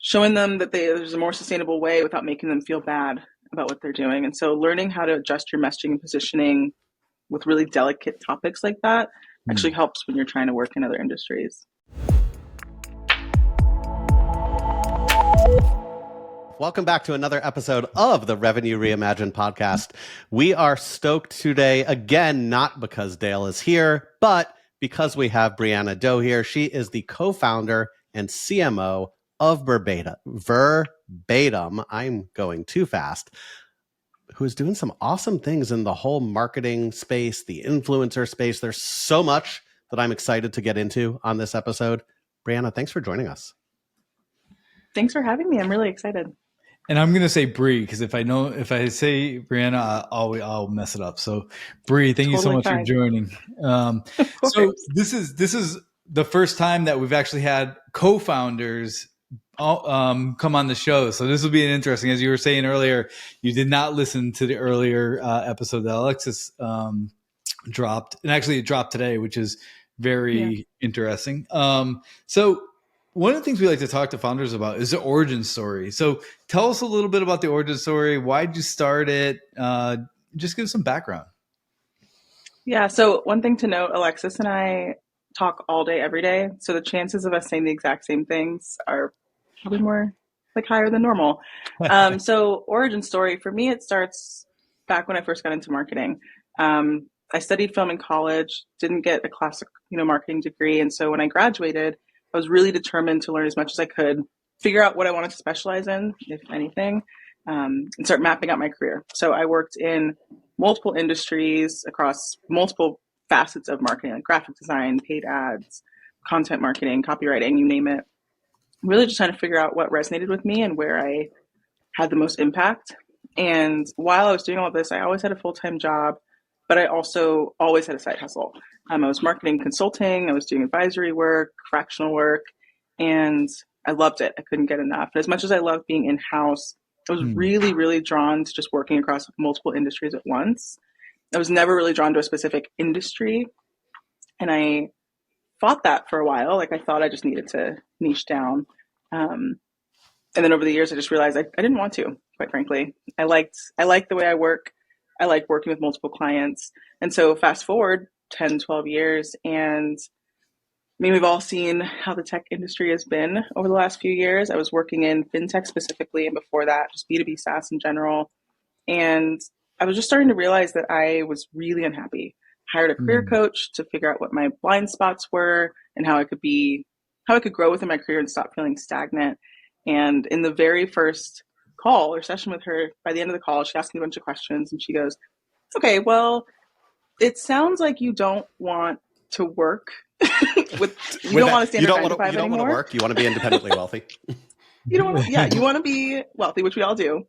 showing them that there's a more sustainable way without making them feel bad about what they're doing. And so learning how to adjust your messaging and positioning with really delicate topics like that actually helps when you're trying to work in other industries. Welcome back to another episode of the Revenue Reimagined podcast. We are stoked today, again, not because Dale is here, but because we have Brianna Doe here. She is the co-founder and CMO of Verbatim. I'm going too fast. Who is doing some awesome things in the whole marketing space, the influencer space. There's so much that I'm excited to get into on this episode. Brianna, thanks for joining us. Thanks for having me. I'm really excited. And I'm going to say Bree, because if I say Brianna, I'll mess it up. So Bree, thank you so much for joining. So this is the first time that we've actually had co-founders come on the show. So this will be an interesting, as you were saying earlier, you did not listen to the earlier episode that Alexis dropped. And actually it dropped today, which is very interesting. So one of the things we like to talk to founders about is the origin story. So tell us a little bit about the origin story. Why did you start it? Just give some background. Yeah. So one thing to note, Alexis and I talk all day, every day. So the chances of us saying the exact same things are probably more like higher than normal. So origin story for me, it starts back when I first got into marketing. I studied film in college, didn't get a classic, marketing degree. And so when I graduated, I was really determined to learn as much as I could, figure out what I wanted to specialize in, if anything, and start mapping out my career. So I worked in multiple industries across multiple facets of marketing, like graphic design, paid ads, content marketing, copywriting, you name it. Really just trying to figure out what resonated with me and where I had the most impact. And while I was doing all this, I always had a full-time job, but I also always had a side hustle. I was marketing consulting, I was doing advisory work, fractional work, and I loved it. I couldn't get enough. And as much as I loved being in-house, I was really, really drawn to just working across multiple industries at once. I was never really drawn to a specific industry. And I fought that for a while. Like I thought I just needed to niche down. And then over the years, I just realized I didn't want to, quite frankly. I liked the way I work. I like working with multiple clients. And so fast forward 10, 12 years, and we've all seen how the tech industry has been over the last few years. I was working in fintech specifically, and before that, just B2B SaaS in general. And I was just starting to realize that I was really unhappy. Hired a career coach to figure out what my blind spots were and how I could grow within my career and stop feeling stagnant. And in the very first call or session with her, by the end of the call, she asked me a bunch of questions and she goes, okay, well, it sounds like you don't want to work you don't want to stand at 9 to 5 anymore. You don't want to work. You want to be independently wealthy. You want to be wealthy, which we all do.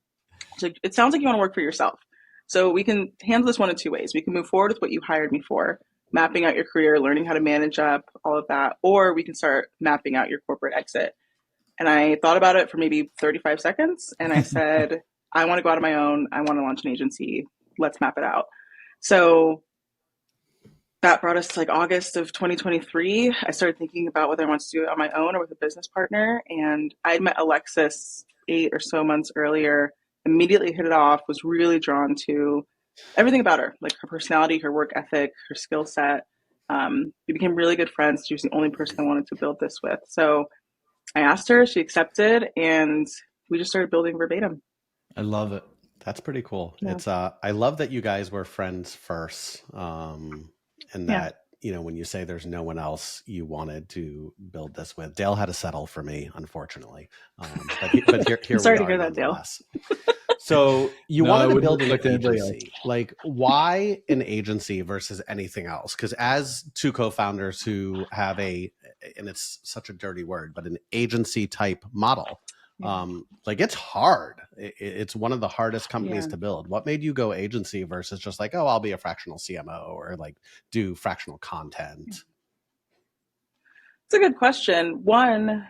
So it sounds like you want to work for yourself. So we can handle this one of two ways. We can move forward with what you hired me for, mapping out your career, learning how to manage up, all of that, or we can start mapping out your corporate exit. And I thought about it for maybe 35 seconds. And I said, I want to go out on my own. I want to launch an agency. Let's map it out. So that brought us to like August of 2023. I started thinking about whether I wanted to do it on my own or with a business partner. And I met Alexis 8 or so months earlier, immediately hit it off, was really drawn to everything about her, like her personality, her work ethic, her skill set. We became really good friends. She was the only person I wanted to build this with. So I asked her, she accepted, and we just started building Verbatim. I love it. That's pretty cool. Yeah. It's I love that you guys were friends first. And that, when you say there's no one else you wanted to build this with, Dale had to settle for me, unfortunately. But here I'm sorry we to hear that, Dale. So you wanted to build an agency. Like, why an agency versus anything else? Because as two co-founders who have and it's such a dirty word, but an agency type model, it's hard. It's one of the hardest companies to build. What made you go agency versus just like, oh, I'll be a fractional CMO or like do fractional content? It's a good question. One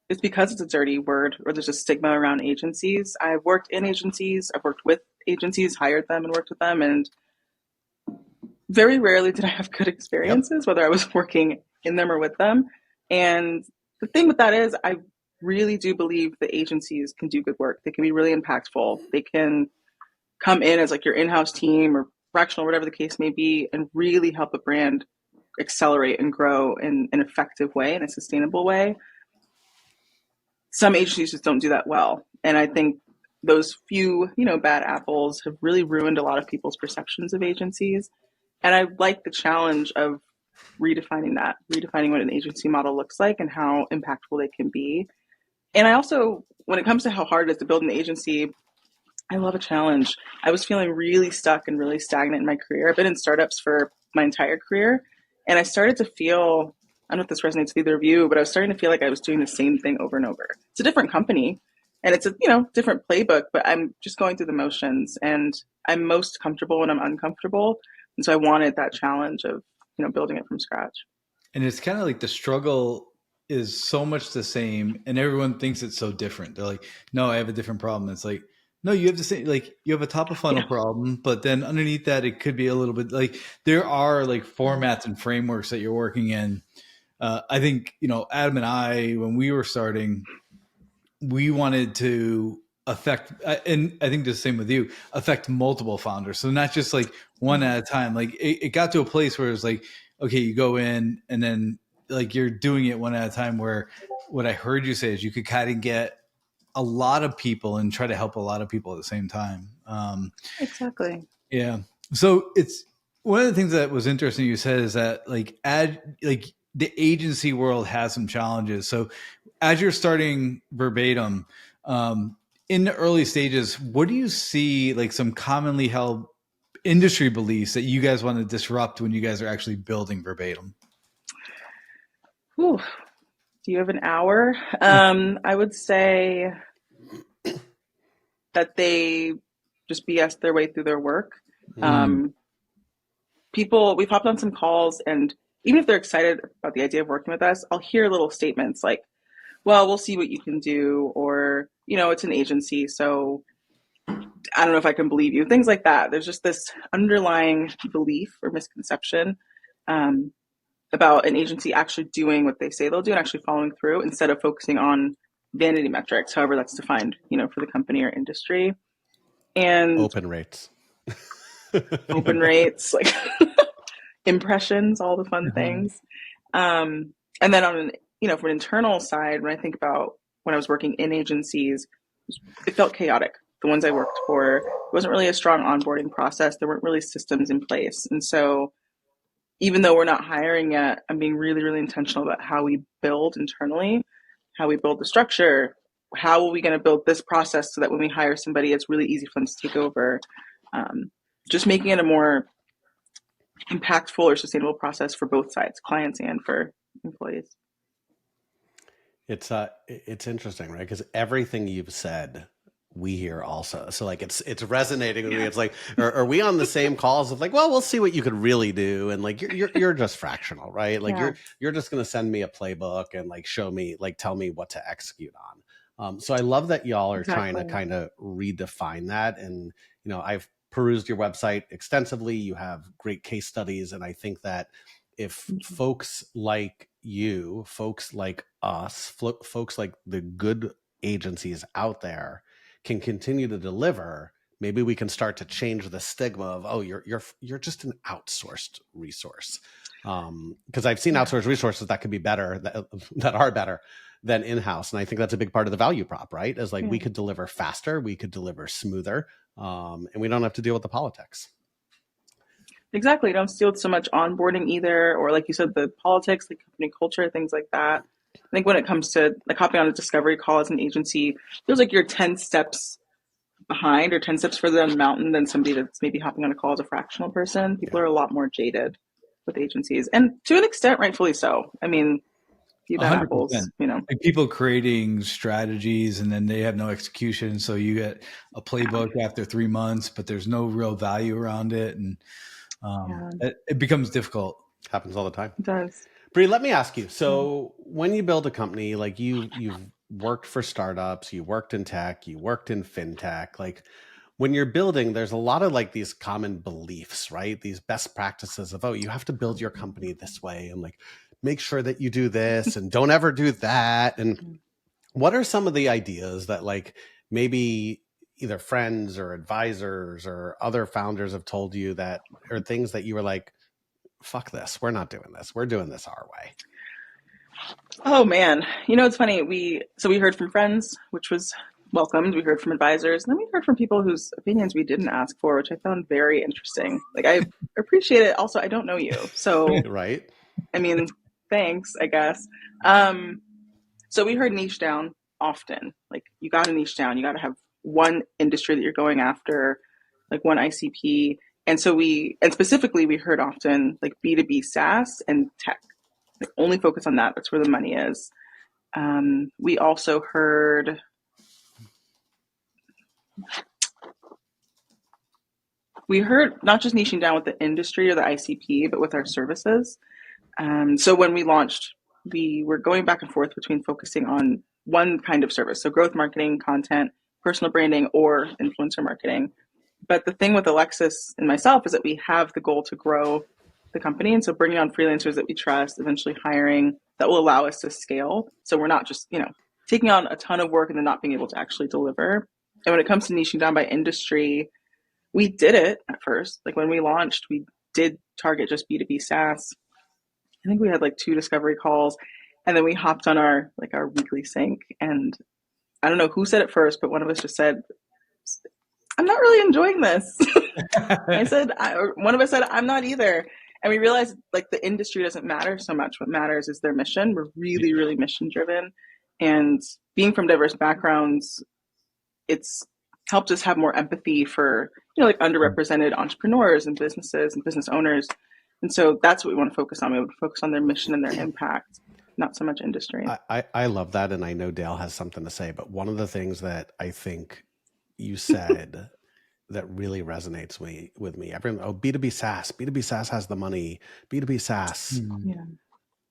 is because it's a dirty word, or there's a stigma around agencies. I've worked in agencies, I've worked with agencies, hired them and worked with them. And very rarely did I have good experiences, whether I was working in them or with them. And the thing with that is really do believe the agencies can do good work. They can be really impactful. They can come in as like your in-house team or fractional, whatever the case may be, and really help a brand accelerate and grow in an effective way, in a sustainable way. Some agencies just don't do that well. And I think those few, bad apples have really ruined a lot of people's perceptions of agencies. And I like the challenge of redefining what an agency model looks like and how impactful they can be. And I also, when it comes to how hard it is to build an agency, I love a challenge. I was feeling really stuck and really stagnant in my career. I've been in startups for my entire career, and I started to feel, I don't know if this resonates with either of you, but I was starting to feel like I was doing the same thing over and over. It's a different company and it's a, different playbook, but I'm just going through the motions, and I'm most comfortable when I'm uncomfortable. And so I wanted that challenge of, building it from scratch. And it's kind of like the struggle is so much the same and everyone thinks it's so different. They're like, no, I have a different problem. It's like, no, you have the same, like you have a top of funnel problem, but then underneath that, it could be a little bit like there are like formats and frameworks that you're working in. I think, Adam and I, when we were starting, we wanted to affect, and I think the same with you, affect multiple founders. So not just like one at a time. Like it got to a place where it was like, okay, you go in and then like you're doing it one at a time, where what I heard you say is you could kind of get a lot of people and try to help a lot of people at the same time. Exactly. Yeah. So it's one of the things that was interesting you said is that like the agency world has some challenges. So as you're starting Verbatim, in the early stages, what do you see like some commonly held industry beliefs that you guys want to disrupt when you guys are actually building Verbatim? Ooh, do you have an hour? I would say that they just BS their way through their work. People, we've hopped on some calls, and even if they're excited about the idea of working with us, I'll hear little statements like, well, we'll see what you can do, or, it's an agency, so I don't know if I can believe you. Things like that. There's just this underlying belief or misconception about an agency actually doing what they say they'll do and actually following through, instead of focusing on vanity metrics, however that's defined, for the company or industry. And open rates, like impressions, all the fun things. And then on from an internal side, when I think about when I was working in agencies, it felt chaotic. The ones I worked for, it wasn't really a strong onboarding process. There weren't really systems in place. And so even though we're not hiring yet, I'm being really, really intentional about how we build internally, how we build the structure, how are we going to build this process so that when we hire somebody, it's really easy for them to take over. Just making it a more impactful or sustainable process for both sides, clients and for employees. It's interesting, right? Because everything you've said, we hear also. So like it's resonating with me. It's like, are we on the same calls of like, well, we'll see what you could really do, and like you're just fractional, right? Like you're just going to send me a playbook and like show me, like tell me what to execute on. So I love that y'all are trying to kind of redefine that. And I've perused your website extensively. You have great case studies, and I think that if folks like you, folks like us, folks like the good agencies out there can continue to deliver, maybe we can start to change the stigma of, oh, you're just an outsourced resource. Because I've seen outsourced resources that could be better, that are better than in-house. And I think that's a big part of the value prop, right? Is like we could deliver faster, we could deliver smoother, and we don't have to deal with the politics. Exactly. Don't deal with so much onboarding either, or like you said, the politics, the company culture, things like that. I think when it comes to like hopping on a discovery call as an agency, it feels like you're 10 steps behind or 10 steps further on the mountain than somebody that's maybe hopping on a call as a fractional person. People are a lot more jaded with agencies, and to an extent, rightfully so. I mean, few bad apples, like people creating strategies and then they have no execution. So you get a playbook after 3 months, but there's no real value around it. And it becomes difficult. Happens all the time. It does. Brie, let me ask you. So when you build a company, like you've worked for startups, you worked in tech, you worked in fintech, like when you're building, there's a lot of like these common beliefs, right? These best practices of, oh, you have to build your company this way and like make sure that you do this and don't ever do that. And what are some of the ideas that like maybe either friends or advisors or other founders have told you that, or things that you were like, fuck this, we're not doing this, we're doing this our way? Oh man, it's funny. We heard from friends, which was welcomed. We heard from advisors, and then we heard from people whose opinions we didn't ask for, which I found very interesting. Like, I appreciate it. Also, I don't know you, so right. I mean, thanks, I guess. So we heard niche down often. Like, you got to niche down. You got to have one industry that you're going after, like one ICP. And specifically, we heard often like B2B SaaS and tech. Like, only focus on that. That's where the money is. We also heard not just niching down with the industry or the ICP, but with our services. So when we launched, we were going back and forth between focusing on one kind of service. So growth marketing, content, personal branding, or influencer marketing. But the thing with Alexis and myself is that we have the goal to grow the company. And so bringing on freelancers that we trust, eventually hiring, that will allow us to scale. So we're not just, taking on a ton of work and then not being able to actually deliver. And when it comes to niching down by industry, we did it at first. Like, when we launched, we did target just B2B SaaS. I think we had like 2 discovery calls, and then we hopped on our weekly sync. And I don't know who said it first, but one of us just said, I'm not really enjoying this. One of us said, I'm not either. And we realized like the industry doesn't matter so much. What matters is their mission. We're really, really mission driven. And being from diverse backgrounds, it's helped us have more empathy for, like underrepresented entrepreneurs and businesses and business owners. And so that's what we want to focus on. We want to focus on their mission and their impact, not so much industry. I love that. And I know Dale has something to say, but one of the things that I think you said that really resonates with me. Everyone, B2B SaaS has the money. B2B SaaS. Yeah.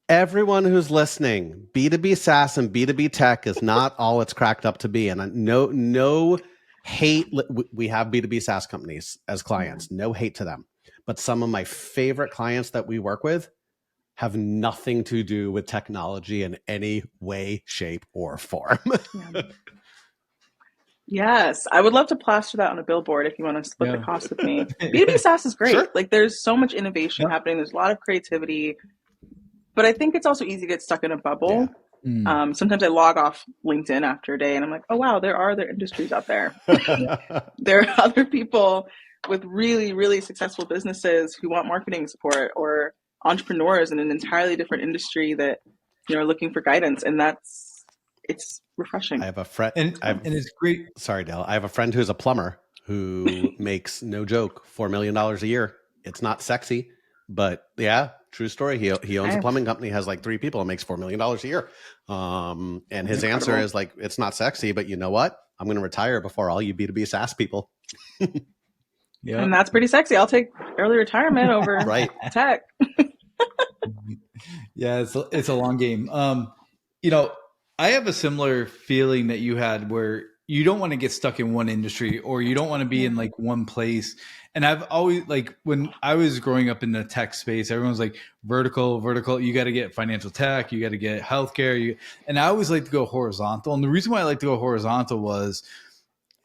Everyone who's listening, B2B SaaS and B2B tech is not all it's cracked up to be. And no hate. We have B2B SaaS companies as clients. No hate to them. But some of my favorite clients that we work with have nothing to do with technology in any way, shape, or form. Yeah. Yes, I would love to plaster that on a billboard if you want to split the cost with me. B2B SaaS is great. Sure. Like, there's so much innovation happening. There's a lot of creativity. But I think it's also easy to get stuck in a bubble. Yeah. Sometimes I log off LinkedIn after a day and I'm like, oh, wow, there are other industries out there. There are other people with really, really successful businesses who want marketing support, or entrepreneurs in an entirely different industry that, are looking for guidance. And it's refreshing. I have a friend, and it's great. Sorry, Dale. I have a friend who's a plumber who makes, no joke, $4 million a year. It's not sexy, but yeah, true story. He owns a plumbing company, has like 3 people, and makes $4 million a year. And his answer is like, it's not sexy, but you know what? I'm going to retire before all you B2B SaaS people. Yeah, and that's pretty sexy. I'll take early retirement over tech. Yeah, it's a long game. I have a similar feeling that you had, where you don't want to get stuck in one industry, or you don't want to be in like one place. And I've always, like, when I was growing up in the tech space, everyone's like vertical. You got to get financial tech, you got to get healthcare. And I always like to go horizontal. And the reason why I like to go horizontal was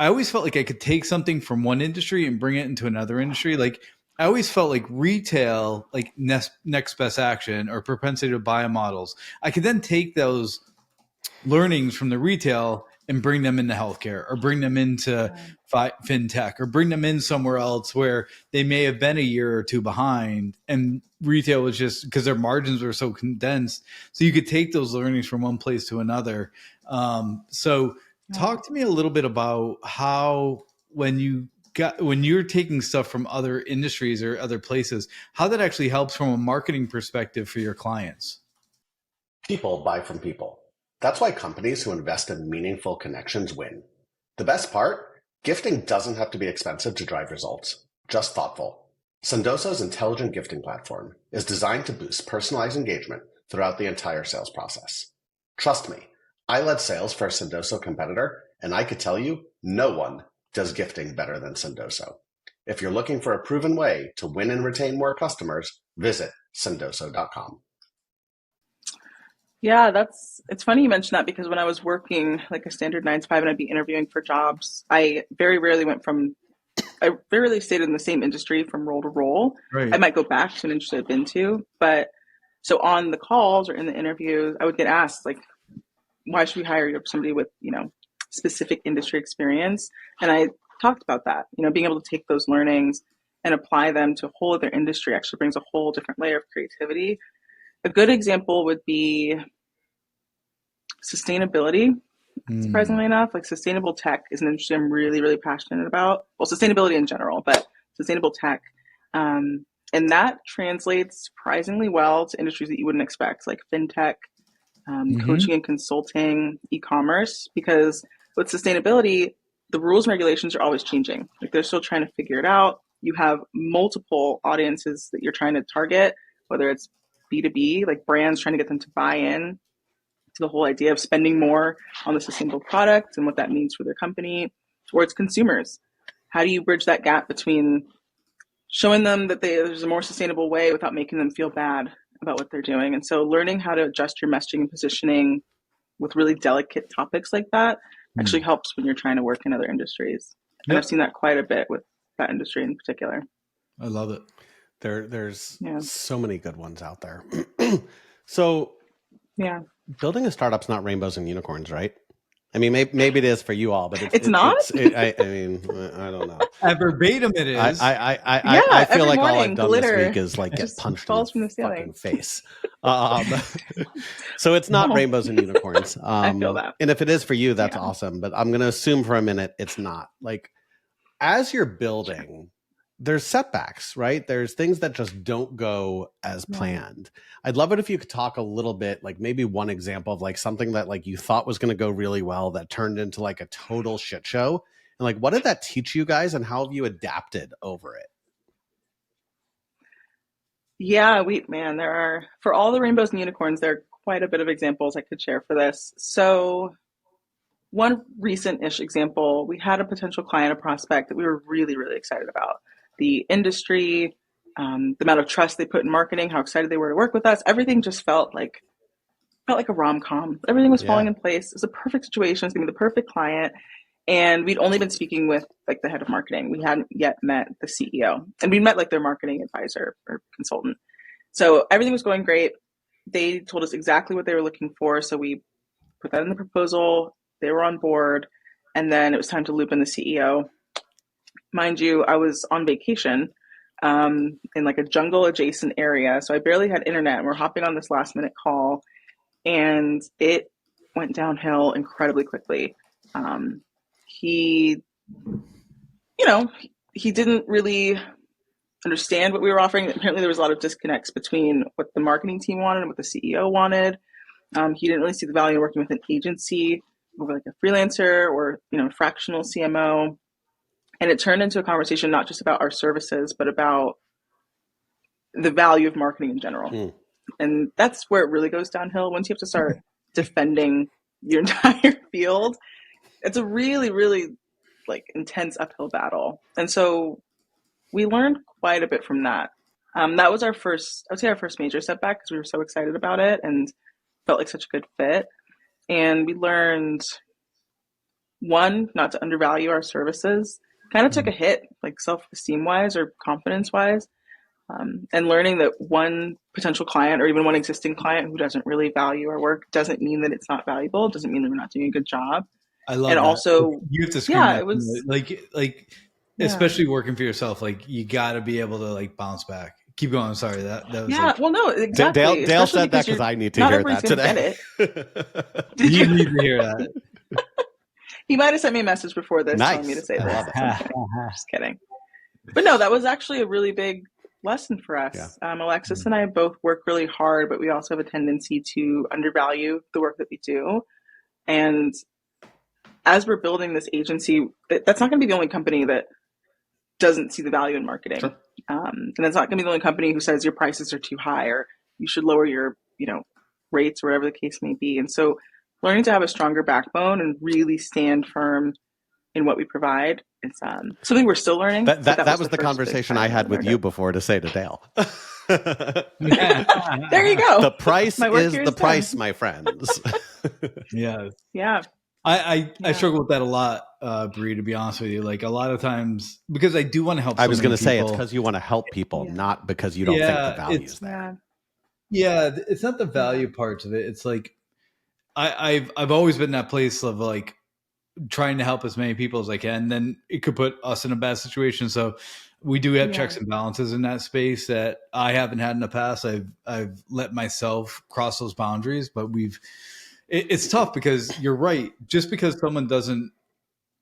I always felt like I could take something from one industry and bring it into another industry. Like, I always felt like retail, like next best action or propensity to buy models, I could then take those learnings from the retail and bring them into healthcare, or bring them into fintech, or bring them in somewhere else where they may have been a year or 2 behind. And retail was just because their margins were so condensed. So you could take those learnings from one place to another. Talk to me a little bit about how, when you're taking stuff from other industries or other places, how that actually helps from a marketing perspective for your clients. People buy from people. That's why companies who invest in meaningful connections win. The best part? Gifting doesn't have to be expensive to drive results, just thoughtful. Sendoso's intelligent gifting platform is designed to boost personalized engagement throughout the entire sales process. Trust me, I led sales for a Sendoso competitor, and I could tell you, no one does gifting better than Sendoso. If you're looking for a proven way to win and retain more customers, visit sendoso.com. Yeah, it's funny you mentioned that because when I was working like a standard 9 to 5 and I'd be interviewing for jobs, I very rarely stayed in the same industry from role to role. Right. I might go back to an industry I've been to, but so on the calls or in the interviews, I would get asked like, why should we hire somebody with, specific industry experience? And I talked about that, being able to take those learnings and apply them to a whole other industry actually brings a whole different layer of creativity. A good example would be sustainability. Surprisingly enough, like sustainable tech is an industry I'm really, really passionate about. Well, sustainability in general, but sustainable tech. And that translates surprisingly well to industries that you wouldn't expect, like fintech, coaching and consulting, e-commerce, because with sustainability, the rules and regulations are always changing. Like they're still trying to figure it out. You have multiple audiences that you're trying to target, whether it's B2B, like brands trying to get them to buy in to the whole idea of spending more on the sustainable product and what that means for their company, or it's consumers. How do you bridge that gap between showing them that there's a more sustainable way without making them feel bad about what they're doing? And so learning how to adjust your messaging and positioning with really delicate topics like that actually helps when you're trying to work in other industries. And I've seen that quite a bit with that industry in particular. I love it. There's so many good ones out there. So building a startup's not rainbows and unicorns, right? I mean, maybe it is for you all, but it's not. I mean, I don't know. At Verbatim, it is. I feel like all I've done glitter. This week is like get punched in the fucking face. So it's not rainbows and unicorns. I feel that. And if it is for you, that's awesome. But I'm going to assume for a minute it's not. Like, as you're building, there's setbacks, right? There's things that just don't go as planned. I'd love it if you could talk a little bit, like maybe one example of like something that like you thought was going to go really well that turned into like a total shit show. And like, what did that teach you guys and how have you adapted over it? Yeah, there are, for all the rainbows and unicorns, there are quite a bit of examples I could share for this. So one recent-ish example, we had a potential client, a prospect that we were really, really excited about. The industry, the amount of trust they put in marketing, how excited they were to work with us. Everything just felt like a rom-com. Everything was falling in place. It was a perfect situation. It was going to be the perfect client. And we'd only been speaking with like the head of marketing. We hadn't yet met the CEO. And we met like their marketing advisor or consultant. So everything was going great. They told us exactly what they were looking for. So we put that in the proposal. They were on board. And then it was time to loop in the CEO. Mind you, I was on vacation in like a jungle adjacent area. So I barely had internet. And we're hopping on this last minute call. And it went downhill incredibly quickly. He didn't really understand what we were offering. Apparently there was a lot of disconnects between what the marketing team wanted and what the CEO wanted. He didn't really see the value of working with an agency over like a freelancer or, fractional CMO. And it turned into a conversation not just about our services, but about the value of marketing in general. And that's where it really goes downhill. Once you have to start defending your entire field, it's a really, really like intense uphill battle. And so we learned quite a bit from that. That was I would say our first major setback because we were so excited about it and felt like such a good fit. And we learned, one, not to undervalue our services. Kind of took a hit, like self-esteem wise or confidence wise. And learning that one potential client or even one existing client who doesn't really value our work doesn't mean that it's not valuable. It doesn't mean that we're not doing a good job. I love and that. Also, you have to scream that. It was like especially working for yourself, like you got to be able to like bounce back. Keep going. Sorry, that was well, no, exactly. Dale said that because I need to hear that today. You need to hear that. He might have sent me a message before this telling me to say this. Just kidding. But no, that was actually a really big lesson for us. Alexis and I both work really hard, but we also have a tendency to undervalue the work that we do. And as we're building this agency, that's not going to be the only company that doesn't see the value in marketing. Sure. And that's not going to be the only company who says your prices are too high or you should lower your, rates or whatever the case may be. And so learning to have a stronger backbone and really stand firm in what we provide. It's something we're still learning. That was the conversation I had with you before to say to Dale. There you go. The price is the price, my friends. Yeah. I struggle with that a lot, Bree, to be honest with you. Like a lot of times, because I do want to help. I was going to say it's because you want to help people, not because you don't think the value is there. Yeah, it's not the value parts of it. It's like I've always been in that place of like trying to help as many people as I can. Then it could put us in a bad situation. So we do have checks and balances in that space that I haven't had in the past. I've let myself cross those boundaries, but it's tough because you're right. Just because someone doesn't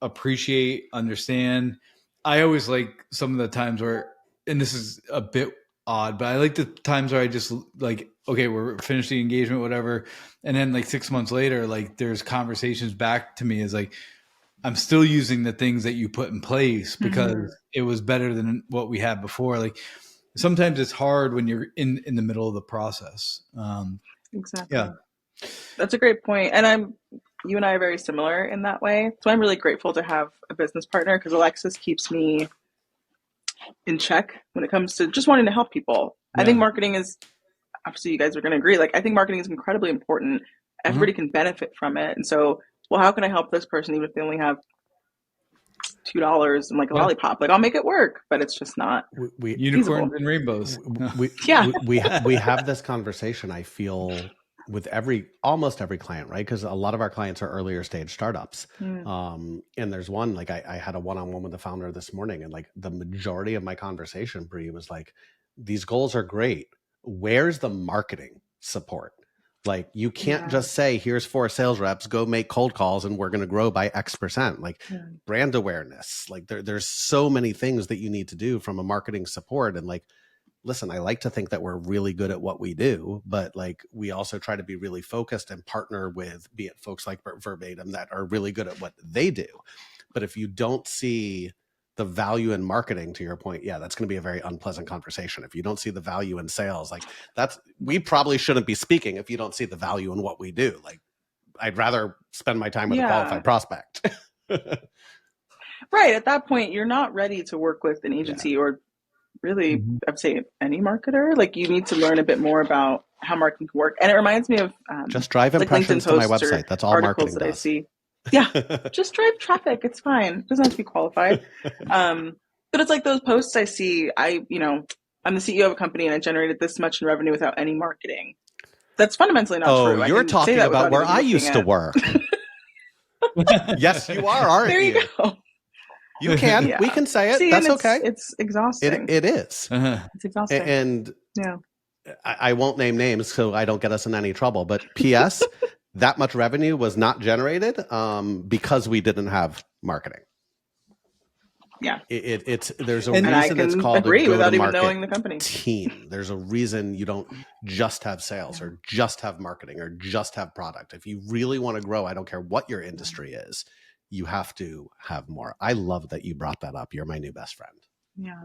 appreciate, understand, I always like some of the times where, and this is a bit odd, but I like the times where I just like, okay, we're finished the engagement, whatever. And then like 6 months later, like there's conversations back to me as like, I'm still using the things that you put in place because it was better than what we had before. Like sometimes it's hard when you're in the middle of the process. Exactly. Yeah. That's a great point. And you and I are very similar in that way. So I'm really grateful to have a business partner because Alexis keeps me in check when it comes to just wanting to help people. Yeah. I think marketing is, obviously you guys are going to agree, like I think marketing is incredibly important. Everybody can benefit from it. And so, well, how can I help this person even if they only have $2 and like a lollipop? Like I'll make it work, but it's just not unicorns and rainbows. We have this conversation, I feel, with almost every client, right? Because a lot of our clients are earlier stage startups. And there's one, like I had a one-on-one with the founder this morning, and like the majority of my conversation, Bree, was like, these goals are great. Where's the marketing support? Like you can't just say, here's 4 sales reps, go make cold calls and we're going to grow by X%. Like brand awareness, like there's so many things that you need to do from a marketing support. And like, listen, I like to think that we're really good at what we do, but like we also try to be really focused and partner with, be it folks like Verbatim that are really good at what they do. But if you don't see the value in marketing, to your point, that's going to be a very unpleasant conversation. If you don't see the value in sales, like we probably shouldn't be speaking if you don't see the value in what we do. Like I'd rather spend my time with a qualified prospect. Right. At that point, you're not ready to work with an agency or really, I'd say any marketer. Like you need to learn a bit more about how marketing can work. And it reminds me of just drive impressions to my website. That's all marketing that does. I see. Yeah, just drive traffic. It's fine. It doesn't have to be qualified. But it's like those posts I see. I'm the CEO of a company and I generated this much in revenue without any marketing. That's fundamentally not true. You're talking about where I used to work. Yes, you are, aren't you? There you go. You can. We can say it. That's okay. It's exhausting. It is. It's exhausting. And I won't name names so I don't get us in any trouble. But P.S., that much revenue was not generated because we didn't have marketing. Yeah. There's a reason it's called a go-to-market team. There's a reason you don't just have sales or just have marketing or just have product. If you really want to grow, I don't care what your industry is, you have to have more. I love that you brought that up. You're my new best friend. Yeah.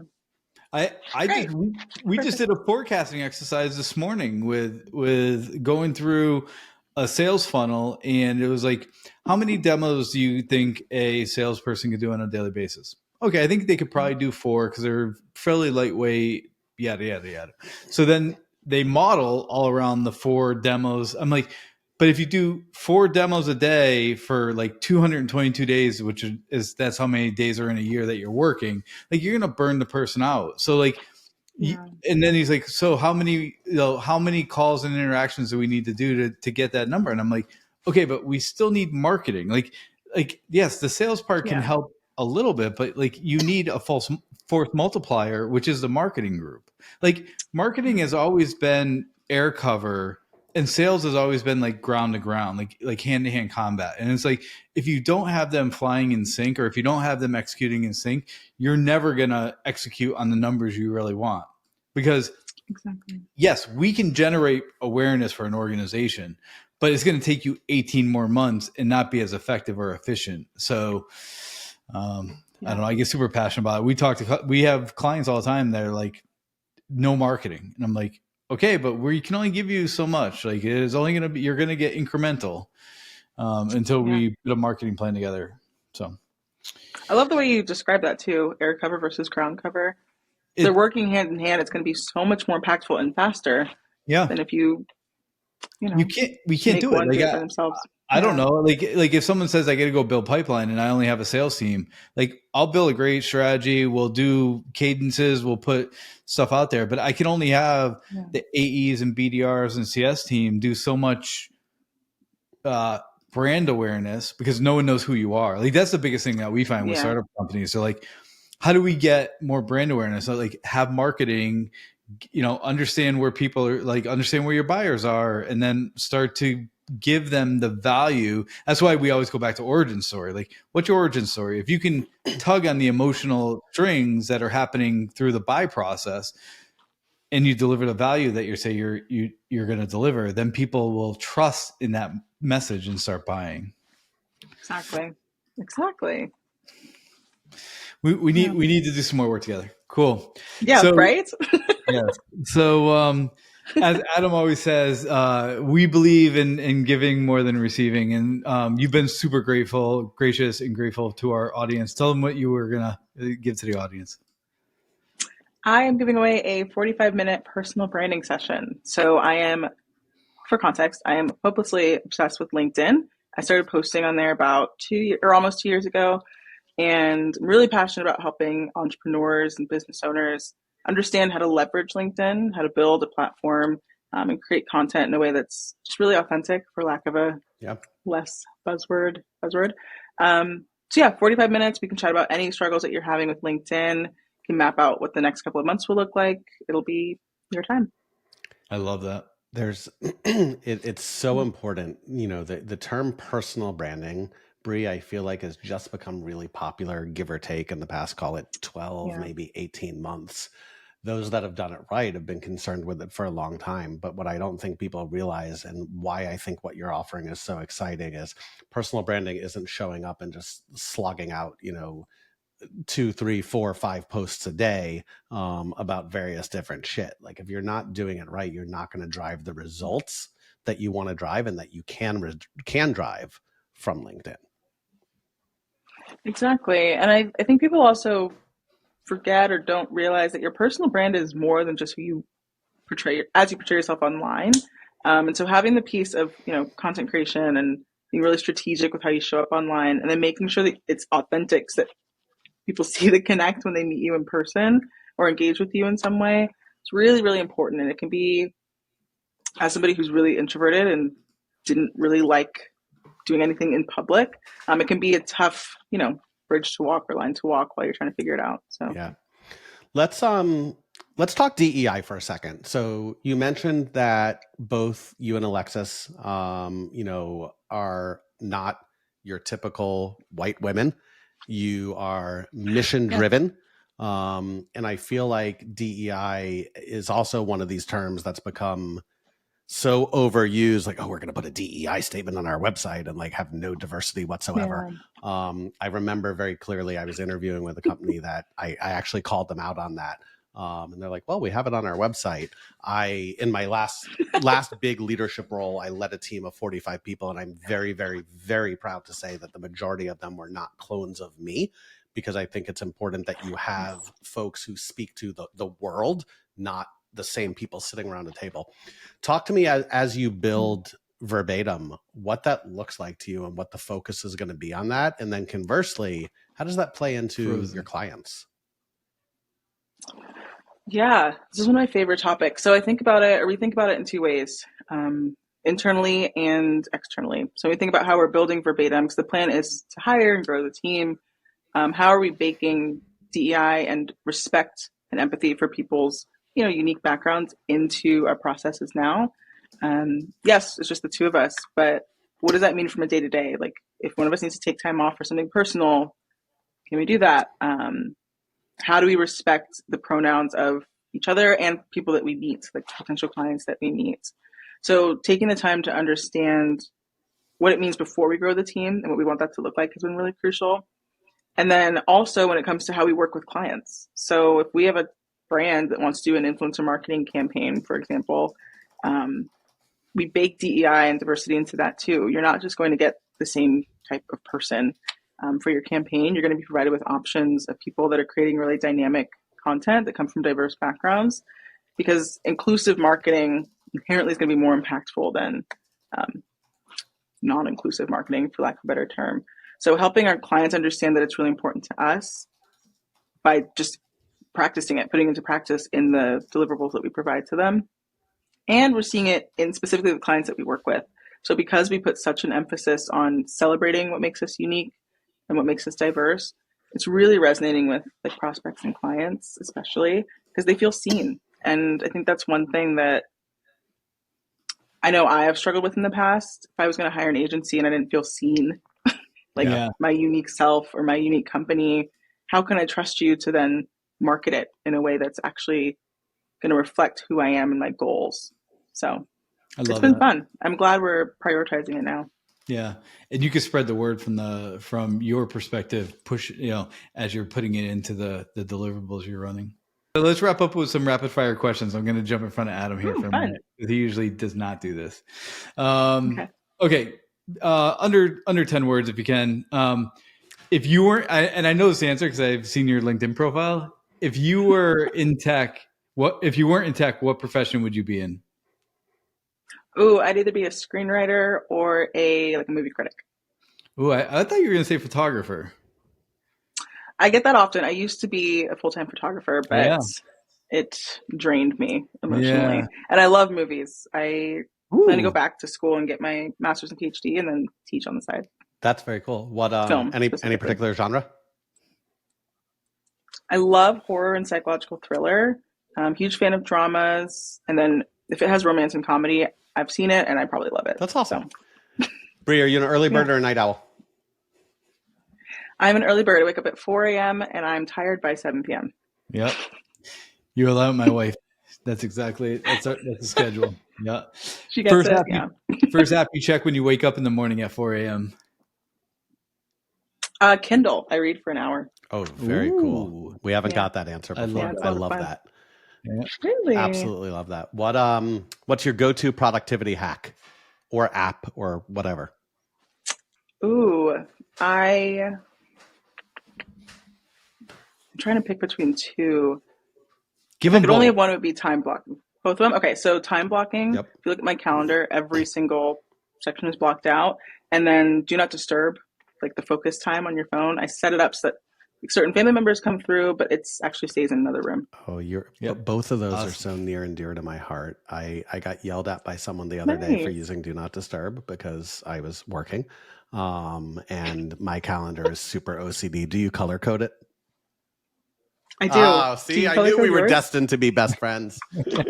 We just did a forecasting exercise this morning with going through a sales funnel, and it was like, how many demos do you think a salesperson could do on a daily basis? Okay, I think they could probably do 4 because they're fairly lightweight, yada, yada, yada. So then they model all around the 4 demos. I'm like, but if you do 4 demos a day for like 222 days, which that's how many days are in a year that you're working, like you're going to burn the person out. So like, and then he's like, so how many calls and interactions do we need to do to get that number? And I'm like, okay, but we still need marketing. Like yes, the sales part can help a little bit, but like you need a fourth multiplier, which is the marketing group. Like marketing has always been air cover and sales has always been like ground to ground, like hand to hand combat. And it's like, if you don't have them flying in sync, or if you don't have them executing in sync, you're never going to execute on the numbers you really want. Because yes, we can generate awareness for an organization, but it's going to take you 18 more months and not be as effective or efficient. So, I don't know. I get super passionate about it. We have clients all the time that are like, no marketing. And I'm like, okay, but we can only give you so much. Like it is only going to be, you're going to get incremental until we put a marketing plan together. So I love the way you describe that too. Air cover versus ground cover. they're working hand in hand. It's going to be so much more impactful and faster. Yeah. Than if you we can't do it. Like, for themselves. I don't know. Like if someone says I got to go build pipeline and I only have a sales team, like I'll build a great strategy. We'll do cadences. We'll put stuff out there, but I can only have the AEs and BDRs and CS team do so much brand awareness because no one knows who you are. Like that's the biggest thing that we find with startup companies. So like, how do we get more brand awareness? So like have marketing, understand where people are, like understand where your buyers are, and then start to give them the value. That's why we always go back to origin story. Like what's your origin story? If you can tug on the emotional strings that are happening through the buy process and you deliver the value that you're going to deliver, then people will trust in that message and start buying. Exactly. We need to do some more work together. Cool. Yeah. So, right. Yes. So, as Adam always says, we believe in giving more than receiving, and you've been super gracious and grateful to our audience. Tell them what you were gonna give to the audience. I am giving away a 45-minute personal branding session. So for context, I am hopelessly obsessed with LinkedIn. I started posting on there about almost 2 years ago, and I'm really passionate about helping entrepreneurs and business owners understand how to leverage LinkedIn, how to build a platform, and create content in a way that's just really authentic, for lack of a less buzzword. So yeah, 45 minutes. We can chat about any struggles that you're having with LinkedIn. You can map out what the next couple of months will look like. It'll be your time. I love that. It's so important. The term personal branding, Brie, I feel like has just become really popular, give or take, in the past, call it 12, maybe 18 months. Those that have done it right have been concerned with it for a long time. But what I don't think people realize, and why I think what you're offering is so exciting, is personal branding isn't showing up and just slogging out, 2, 3, 4, 5 posts a day about various different shit. Like if you're not doing it right, you're not going to drive the results that you want to drive and that you can drive from LinkedIn. Exactly. And I think people also forget or don't realize that your personal brand is more than just who you portray yourself online. And so having the piece of, content creation and being really strategic with how you show up online, and then making sure that it's authentic so that people see the connect when they meet you in person or engage with you in some way. It's really, really important. And it can be, as somebody who's really introverted and didn't really like doing anything in public, it can be a tough, bridge to walk or line to walk while you're trying to figure it out. So yeah, let's talk DEI for a second. So you mentioned that both you and Alexis, are not your typical white women. You are mission driven. And I feel like DEI is also one of these terms that's become so overused, like, oh, we're going to put a DEI statement on our website and like have no diversity whatsoever. I remember very clearly I was interviewing with a company that I actually called them out on that. And they're like, well, we have it on our website. In my last big leadership role, I led a team of 45 people. And I'm very, very, very proud to say that the majority of them were not clones of me, because I think it's important that you have folks who speak to the world, not the same people sitting around a table. Talk to me as you build Verbatim, what that looks like to you and what the focus is going to be on that. And then conversely, how does that play into your clients? Yeah, this is one of my favorite topics. So we think about it in two ways, internally and externally. So we think about how we're building Verbatim, because the plan is to hire and grow the team. How are we baking DEI and respect and empathy for people's unique backgrounds into our processes now? Yes, it's just the two of us, but what does that mean from a day to day? Like if one of us needs to take time off for something personal, can we do that? How do we respect the pronouns of each other and people that we meet, like potential clients that we meet? So taking the time to understand what it means before we grow the team and what we want that to look like has been really crucial. And then also when it comes to how we work with clients. So if we have a brand that wants to do an influencer marketing campaign, for example, we bake DEI and diversity into that too. You're not just going to get the same type of person for your campaign. You're going to be provided with options of people that are creating really dynamic content that come from diverse backgrounds, because inclusive marketing inherently is going to be more impactful than non-inclusive marketing, for lack of a better term. So helping our clients understand that it's really important to us by just practicing it, putting into practice in the deliverables that we provide to them. And we're seeing it in specifically the clients that we work with. So because we put such an emphasis on celebrating what makes us unique and what makes us diverse, it's really resonating with like prospects and clients, especially because they feel seen. And I think that's one thing that I know I have struggled with in the past. If I was going to hire an agency and I didn't feel seen, like my unique self or my unique company, how can I trust you to then market it in a way that's actually going to reflect who I am and my goals? So it's been fun. I'm glad we're prioritizing it now. Yeah. And you can spread the word from your perspective, push, as you're putting it into the deliverables you're running. So let's wrap up with some rapid fire questions. I'm going to jump in front of Adam here for a minute. He usually does not do this. Okay. Under 10 words, if you can. If you weren't, and I know this answer because I've seen your LinkedIn profile. If you were in tech, if you weren't in tech, what profession would you be in? Ooh, I'd either be a screenwriter or a movie critic. Ooh, I thought you were going to say photographer. I get that often. I used to be a full-time photographer, but it drained me emotionally. Yeah. And I love movies. I plan to go back to school and get my master's and PhD and then teach on the side. That's very cool. What film? Any particular genre? I love horror and psychological thriller. I'm a huge fan of dramas. And then if it has romance and comedy, I've seen it and I probably love it. That's awesome. So. Bree, are you an early bird or a night owl? I'm an early bird. I wake up at 4 a.m. and I'm tired by 7 p.m. Yep. You're allowed my wife. That's exactly it. That's the schedule. Yeah. She gets First app you check when you wake up in the morning at 4 a.m. Kindle. I read for an hour. Oh, very cool. We haven't got that answer before. I love that. Yeah. Really? Absolutely love that. What's your go-to productivity hack or app or whatever? Ooh, I'm trying to pick between two. Give them I could only have one. Would be time blocking. Both of them. Okay, so time blocking. Yep. If you look at my calendar, every single section is blocked out, and then do not disturb, like the focus time on your phone. I set it up so that certain family members come through, but it actually stays in another room. Oh, both of those are so near and dear to my heart. I got yelled at by someone the other day for using Do Not Disturb because I was working, and my calendar is super OCD. Do you color code it? I do. Oh, see, I knew we were destined to be best friends.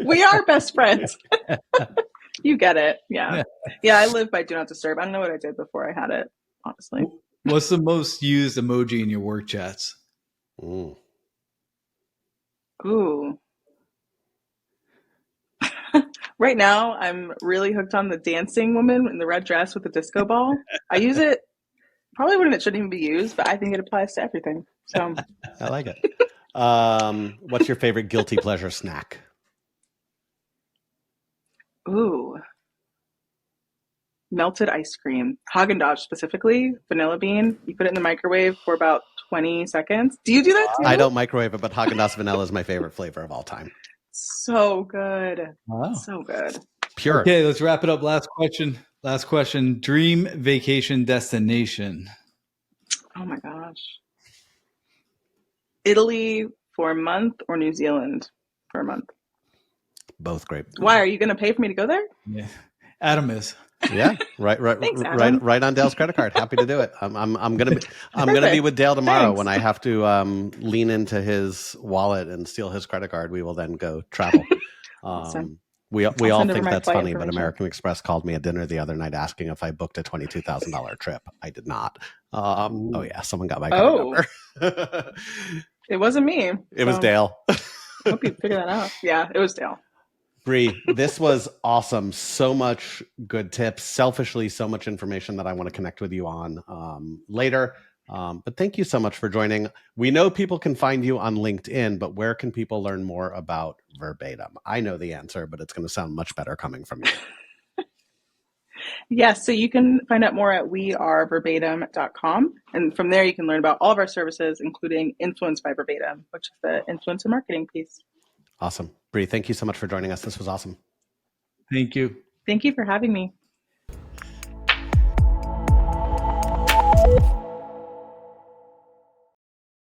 We are best friends. You get it. Yeah. I live by Do Not Disturb. I don't know what I did before I had it, honestly. What's the most used emoji in your work chats? Ooh. Right now, I'm really hooked on the dancing woman in the red dress with the disco ball. I use it probably when it shouldn't even be used, but I think it applies to everything. So I like it. What's your favorite guilty pleasure snack? Ooh. Melted ice cream. Haagen-Dazs specifically, vanilla bean. You put it in the microwave for about 20 seconds. Do you do that too? I don't microwave it, but Haagen-Dazs vanilla is my favorite flavor of all time. So good. Wow. So good. Pure. Okay, let's wrap it up. Last question. Dream vacation destination. Oh my gosh. Italy for a month or New Zealand for a month? Both great. Why? Are you going to pay for me to go there? Yeah. Adam is. Yeah, right. Thanks, Adam. Right on Dale's credit card. Happy to do it. I'm gonna be with Dale tomorrow. Thanks. When I have to lean into his wallet and steal his credit card. We will then go travel. Awesome. We all think that's funny, but American Express called me at dinner the other night asking if I booked a $22,000 trip. I did not. Oh yeah, someone got my card number. It wasn't me. It was Dale. Hope you figure that out. Yeah, it was Dale. Bree, this was awesome. So much good tips. Selfishly, so much information that I want to connect with you on later. But thank you so much for joining. We know people can find you on LinkedIn, but where can people learn more about Verbatim? I know the answer, but it's going to sound much better coming from you. Yes, so you can find out more at weareverbatim.com. And from there, you can learn about all of our services, including Influenced by Verbatim, which is the influencer marketing piece. Awesome. Bree, thank you so much for joining us. This was awesome. Thank you. Thank you for having me.